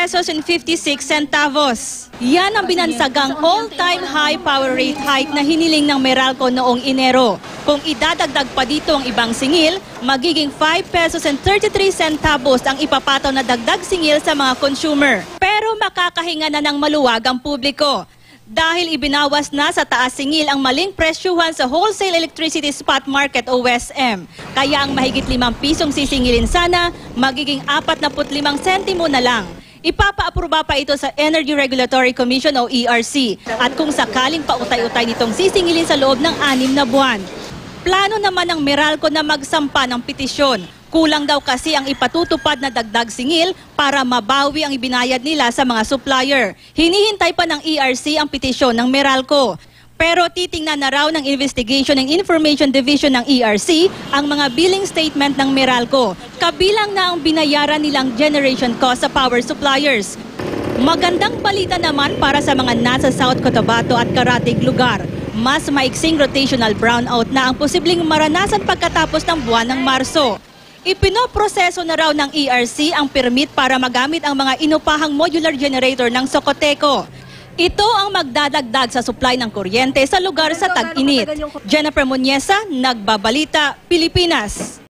pesos and 56 centavos. Yan ang binansagang all-time high power rate hike na hiniling ng Meralco noong Enero. Kung idadagdag pa dito ang ibang singil, magiging 5 pesos and 33 centavos ang ipapataw na dagdag singil sa mga consumer. Pero makakahinga na ng maluwag ang publiko. Dahil ibinawas na sa taas singil ang maling presyuhan sa Wholesale Electricity Spot Market o WESM. Kaya ang mahigit 5 pisong sisingilin sana, magiging 45 sentimo na lang. Ipapa-aproba pa ito sa Energy Regulatory Commission o ERC. At kung sakaling pautay-utay nitong sisingilin sa loob ng 6 na buwan. Plano naman ng Meralco na magsampa ng petisyon. Kulang daw kasi ang ipatutupad na dagdag singil para mabawi ang ibinayad nila sa mga supplier. Hinihintay pa ng ERC ang petisyon ng Meralco. Pero titingnan na raw ng Investigation and Information Division ng ERC ang mga billing statement ng Meralco. Kabilang na ang binayaran nilang generation cost sa power suppliers. Magandang balita naman para sa mga nasa South Cotabato at karatig lugar. Mas maiksing rotational brownout na ang posibleng maranasan pagkatapos ng buwan ng Marso. Ipinoproseso na raw ng ERC ang permit para magamit ang mga inupahang modular generator ng Socoteco. Ito ang magdadagdag sa supply ng kuryente sa lugar sa tag-init. Jennifer Muñeza, Nagbabalita, Pilipinas.